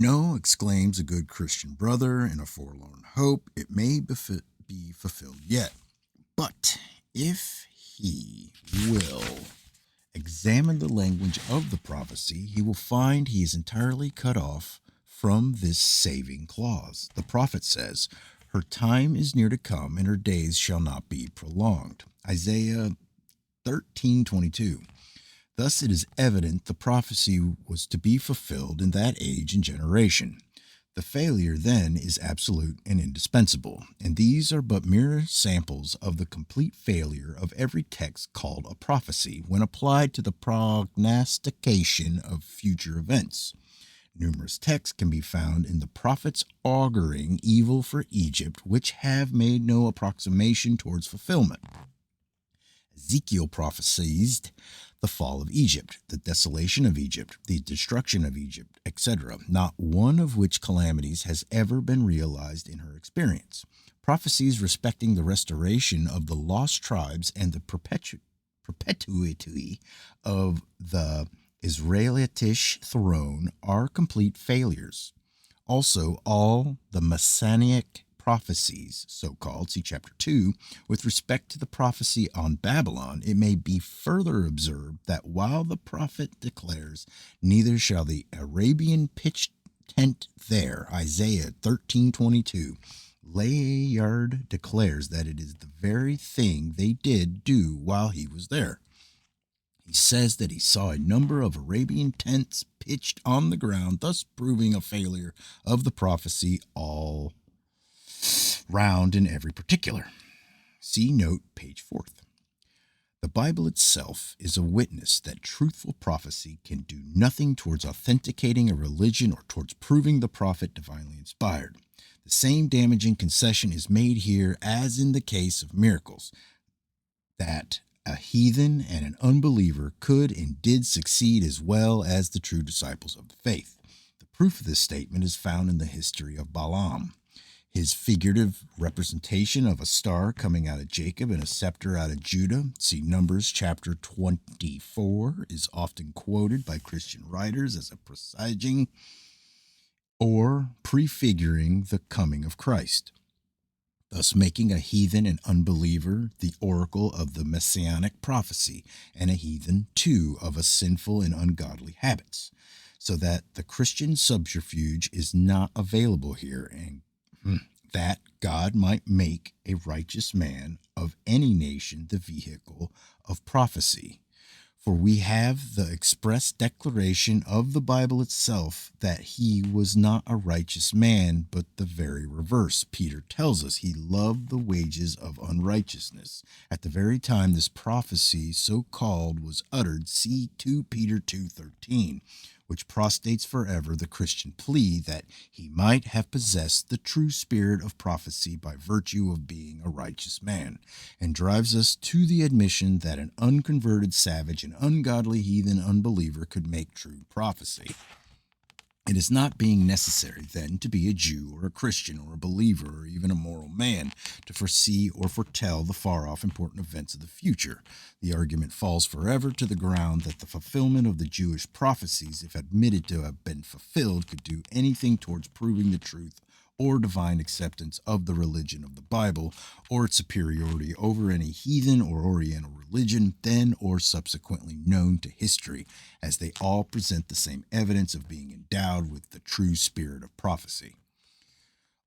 No, exclaims a good Christian brother in a forlorn hope, it may be fulfilled yet. But if he will examine the language of the prophecy, he will find he is entirely cut off from this saving clause. The prophet says, "Her time is near to come, and her days shall not be prolonged." Isaiah 13:22. Thus it is evident the prophecy was to be fulfilled in that age and generation. The failure then is absolute and indispensable, and these are but mere samples of the complete failure of every text called a prophecy when applied to the prognostication of future events. Numerous texts can be found in the prophets auguring evil for Egypt, which have made no approximation towards fulfillment. Ezekiel prophesied the fall of Egypt, the desolation of Egypt, the destruction of Egypt, etc., not one of which calamities has ever been realized in her experience. Prophecies respecting the restoration of the lost tribes and the perpetuity of the Israelitish throne are complete failures. Also, all the Messianic prophecies, so called, see chapter 2, with respect to the prophecy on Babylon, it may be further observed that while the prophet declares, "Neither shall the Arabian pitch tent there," Isaiah 13:22, Layard declares that it is the very thing they did do while he was there. He says that he saw a number of Arabian tents pitched on the ground, thus proving a failure of the prophecy all round in every particular. See note, page 4. The Bible itself is a witness that truthful prophecy can do nothing towards authenticating a religion or towards proving the prophet divinely inspired. The same damaging concession is made here as in the case of miracles, that a heathen and an unbeliever could and did succeed as well as the true disciples of the faith. The proof of this statement is found in the history of Balaam. His figurative representation of a star coming out of Jacob and a scepter out of Judah, see Numbers chapter 24, is often quoted by Christian writers as a presaging or prefiguring the coming of Christ, thus making a heathen and unbeliever the oracle of the messianic prophecy, and a heathen too of a sinful and ungodly habits, so that the Christian subterfuge is not available here, and that God might make a righteous man of any nation the vehicle of prophecy. For we have the express declaration of the Bible itself that he was not a righteous man, but the very reverse. Peter tells us he loved the wages of unrighteousness. At the very time this prophecy, so called, was uttered, see 2 Peter 2:13, which prostrates forever the Christian plea that he might have possessed the true spirit of prophecy by virtue of being a righteous man, and drives us to the admission that an unconverted savage and ungodly heathen unbeliever could make true prophecy. It is not being necessary, then, to be a Jew or a Christian or a believer or even a moral man to foresee or foretell the far-off important events of the future. The argument falls forever to the ground that the fulfillment of the Jewish prophecies, if admitted to have been fulfilled, could do anything towards proving the truth or divine acceptance of the religion of the Bible, or its superiority over any heathen or oriental religion then or subsequently known to history, as they all present the same evidence of being endowed with the true spirit of prophecy.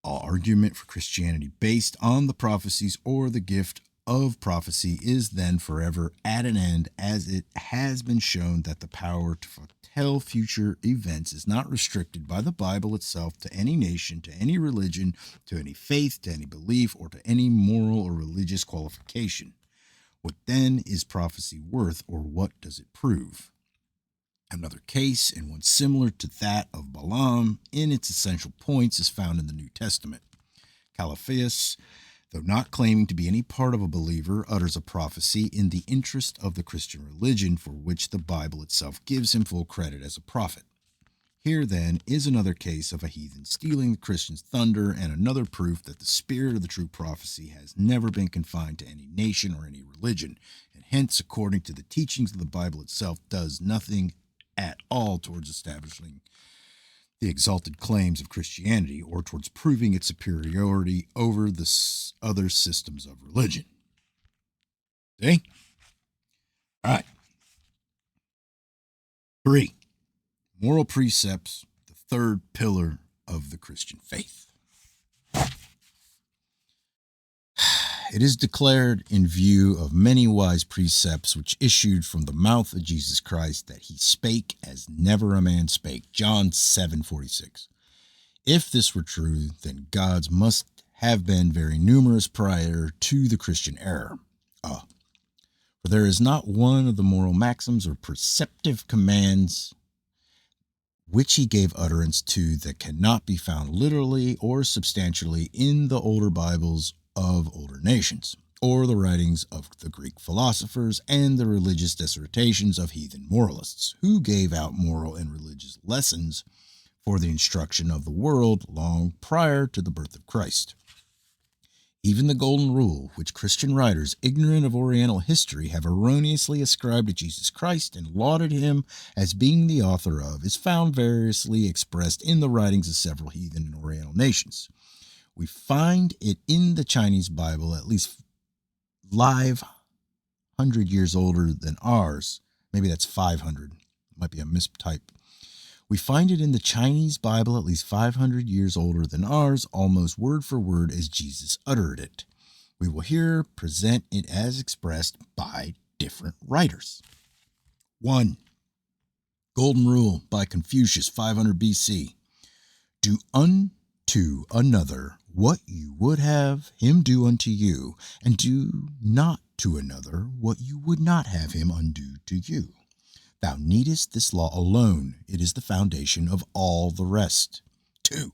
All argument for Christianity based on the prophecies or the gift of prophecy is then forever at an end, as it has been shown that the power to foretell future events is not restricted by the Bible itself to any nation, to any religion, to any faith, to any belief, or to any moral or religious qualification. What then is prophecy worth, or what does it prove? Another case, and one similar to that of Balaam in its essential points, is found in the New Testament. Caiaphas, though not claiming to be any part of a believer, utters a prophecy in the interest of the Christian religion, for which the Bible itself gives him full credit as a prophet. Here, then, is another case of a heathen stealing the Christian's thunder, and another proof that the spirit of the true prophecy has never been confined to any nation or any religion, and hence, according to the teachings of the Bible itself, does nothing at all towards establishing the exalted claims of Christianity or towards proving its superiority over the other systems of religion. See? All right. 3. Moral precepts, the third pillar of the Christian faith. It is declared in view of many wise precepts which issued from the mouth of Jesus Christ that he spake as never a man spake. John 7:46. If this were true, then gods must have been very numerous prior to the Christian era. For there is not one of the moral maxims or preceptive commands which he gave utterance to that cannot be found literally or substantially in the older Bibles of older nations, or the writings of the Greek philosophers and the religious dissertations of heathen moralists, who gave out moral and religious lessons for the instruction of the world long prior to the birth of Christ. Even the Golden Rule, which Christian writers, ignorant of Oriental history, have erroneously ascribed to Jesus Christ and lauded him as being the author of, is found variously expressed in the writings of several heathen and Oriental nations. We find it in the Chinese Bible, at least 500 years older than ours. Maybe that's 500. Might be a mistype. We find it in the Chinese Bible, at least 500 years older than ours, almost word for word as Jesus uttered it. We will here present it as expressed by different writers. 1. Golden Rule by Confucius, 500 BC. Do unto another what you would have him do unto you, and do not to another what you would not have him undo to you. Thou needest this law alone. It is the foundation of all the rest. 2.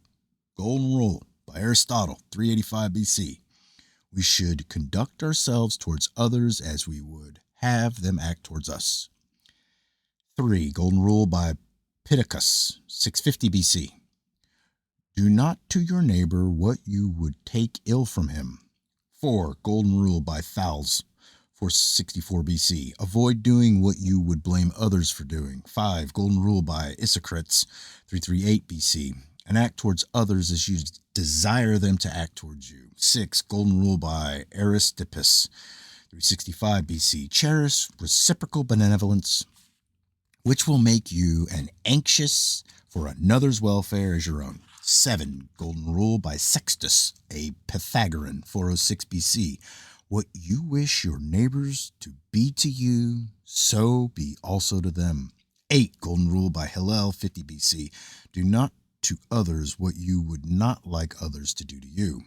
Golden Rule by Aristotle, 385 BC. We should conduct ourselves towards others as we would have them act towards us. 3. Golden Rule by Pittacus, 650 BC. Do not to your neighbor what you would take ill from him. 4. Golden Rule by Thales, 464 BC. Avoid doing what you would blame others for doing. 5. Golden Rule by Isocrates, 338 BC. And act towards others as you desire them to act towards you. 6. Golden Rule by Aristippus, 365 BC. Cherish reciprocal benevolence, which will make you as anxious for another's welfare as your own. 7. Golden Rule by Sextus, a Pythagorean, 406 BC. What you wish your neighbors to be to you, so be also to them. 8. Golden Rule by Hillel, 50 BC. Do not to others what you would not like others to do to you.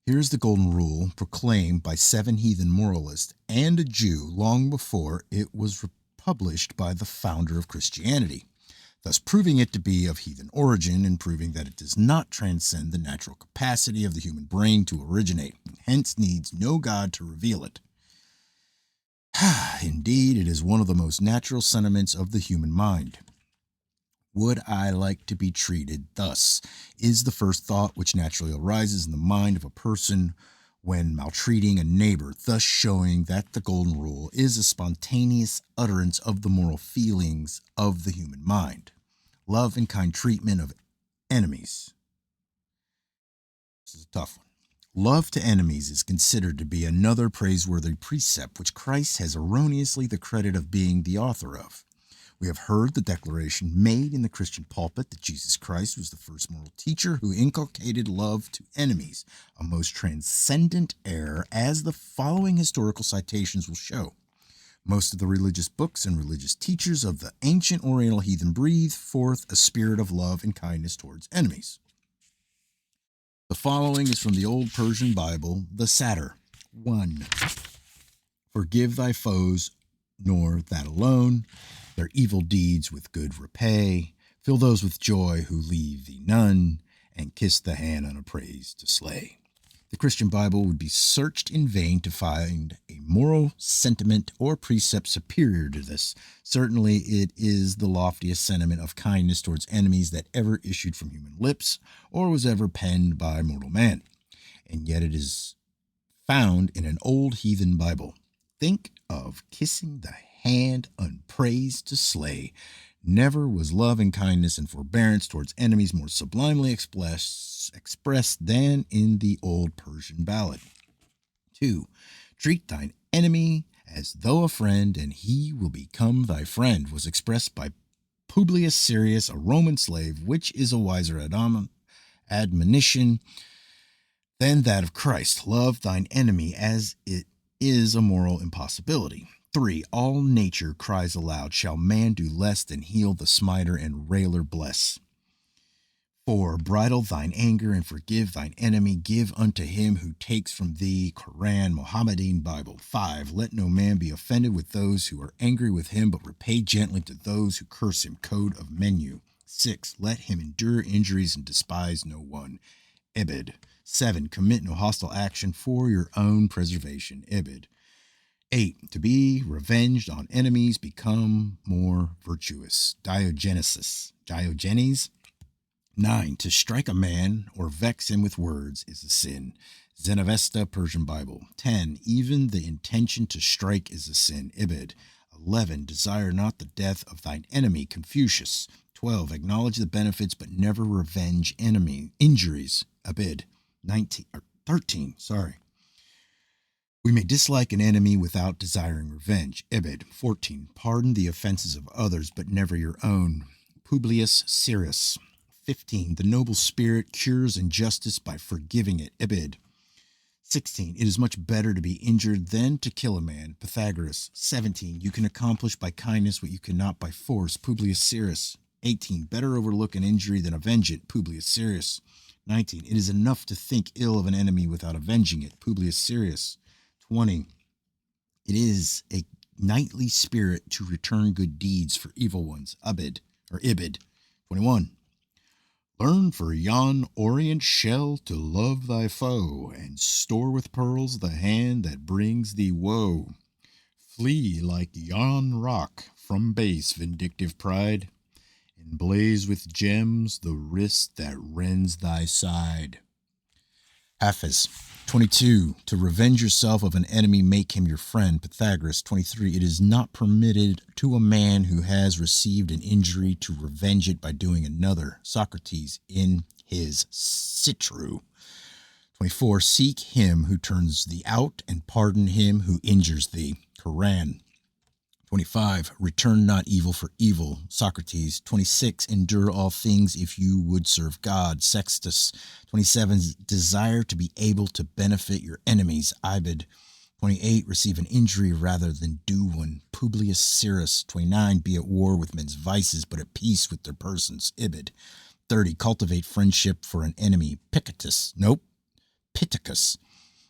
Here is the Golden Rule proclaimed by 7 heathen moralists and a Jew long before it was published by the founder of Christianity, thus proving it to be of heathen origin and proving that it does not transcend the natural capacity of the human brain to originate, and hence needs no God to reveal it. Indeed, it is one of the most natural sentiments of the human mind. Would I like to be treated thus? Is the first thought which naturally arises in the mind of a person when maltreating a neighbor, thus showing that the Golden Rule is a spontaneous utterance of the moral feelings of the human mind. Love and kind treatment of enemies. This is a tough one. Love to enemies is considered to be another praiseworthy precept which Christ has erroneously the credit of being the author of. We have heard the declaration made in the Christian pulpit that Jesus Christ was the first moral teacher who inculcated love to enemies, a most transcendent error, as the following historical citations will show. Most of the religious books and religious teachers of the ancient Oriental heathen breathed forth a spirit of love and kindness towards enemies. The following is from the old Persian Bible, the Satir. 1. Forgive thy foes, nor that alone. Their evil deeds with good repay. Fill those with joy who leave thee none, and kiss the hand unapraised to slay. The Christian Bible would be searched in vain to find a moral sentiment or precept superior to this. Certainly it is the loftiest sentiment of kindness towards enemies that ever issued from human lips or was ever penned by mortal man. And yet it is found in an old heathen Bible. Think of kissing the hand unpraised to slay. Never was love and kindness and forbearance towards enemies more sublimely expressed than in the old Persian ballad. 2. Treat thine enemy as though a friend, and he will become thy friend, was expressed by Publius Syrus, a Roman slave, which is a wiser admonition than that of Christ. Love thine enemy as it is a moral impossibility. 3. All nature cries aloud, shall man do less than heal the smiter and railer bless? 4. Bridle thine anger and forgive thine enemy. Give unto him who takes from thee. Quran, Mohammedan Bible. 5. Let no man be offended with those who are angry with him, but repay gently to those who curse him. Code of Menu. 6. Let him endure injuries and despise no one. Ibid. 7. Commit no hostile action for your own preservation. Ibid. 8. To be revenged on enemies, become more virtuous. Diogenes. 9. To strike a man or vex him with words is a sin. Zenavesta, Persian Bible. 10. Even the intention to strike is a sin. Ibid. 11. Desire not the death of thine enemy. Confucius. 12. Acknowledge the benefits but never revenge injuries. Ibid. 13. We may dislike an enemy without desiring revenge. Ibid. 14. Pardon the offenses of others, but never your own. Publius Syrus. 15. The noble spirit cures injustice by forgiving it. Ibid. 16. It is much better to be injured than to kill a man. Pythagoras. 17. You can accomplish by kindness what you cannot by force. Publius Syrus. 18. Better overlook an injury than avenge it. Publius Syrus. 19. It is enough to think ill of an enemy without avenging it. Publius Syrus. 20. It is a knightly spirit to return good deeds for evil ones. Ibid. 21. Learn for yon orient shell to love thy foe, and store with pearls the hand that brings thee woe. Flee like yon rock from base vindictive pride, and blaze with gems the wrist that rends thy side. Hafiz. 22. To revenge yourself of an enemy, make him your friend. Pythagoras. 23. It is not permitted to a man who has received an injury to revenge it by doing another. Socrates in his Citru. 24. Seek him who turns thee out and pardon him who injures thee. Quran. 25. Return not evil for evil. Socrates. 26. Endure all things if you would serve God. Sextus. 27. Desire to be able to benefit your enemies. Ibid. 28. Receive an injury rather than do one. Publius Syrus. 29. Be at war with men's vices, but at peace with their persons. Ibid. 30. Cultivate friendship for an enemy. Pittacus.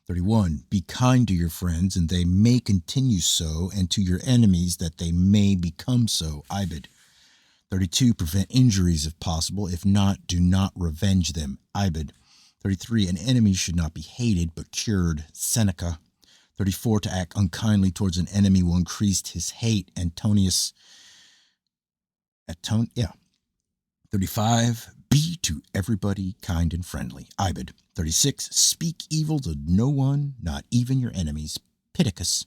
31. Be kind to your friends, and they may continue so, and to your enemies, that they may become so. Ibid. 32. Prevent injuries if possible. If not, do not revenge them. Ibid. 33. An enemy should not be hated, but cured. Seneca. 34. To act unkindly towards an enemy will increase his hate. Antonius. 35. Be to everybody kind and friendly. Ibid. 36. Speak evil to no one, not even your enemies. Pittacus.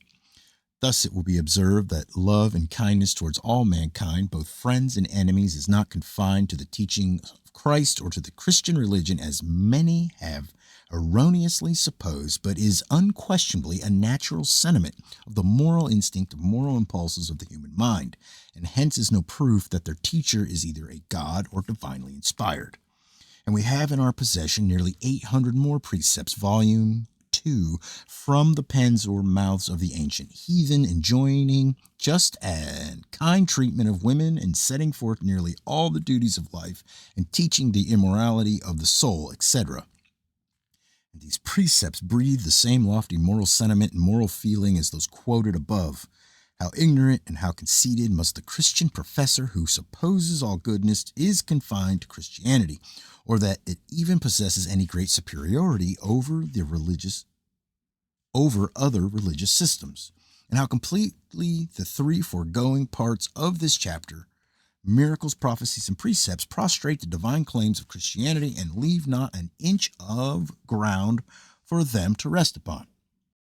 Thus it will be observed that love and kindness towards all mankind, both friends and enemies, is not confined to the teaching of Christ or to the Christian religion, as many have erroneously supposed, but is unquestionably a natural sentiment of the moral instinct of moral impulses of the human mind, and hence is no proof that their teacher is either a god or divinely inspired. And we have in our possession nearly 800 more precepts, volume 2, from the pens or mouths of the ancient heathen, enjoining just and kind treatment of women, and setting forth nearly all the duties of life, and teaching the immorality of the soul, etc. And these precepts breathe the same lofty moral sentiment and moral feeling as those quoted above. How ignorant and how conceited must the Christian professor who supposes all goodness is confined to Christianity, or that it even possesses any great superiority over other religious systems, and how completely the three foregoing parts of this chapter, miracles, prophecies, and precepts, prostrate the divine claims of Christianity and leave not an inch of ground for them to rest upon.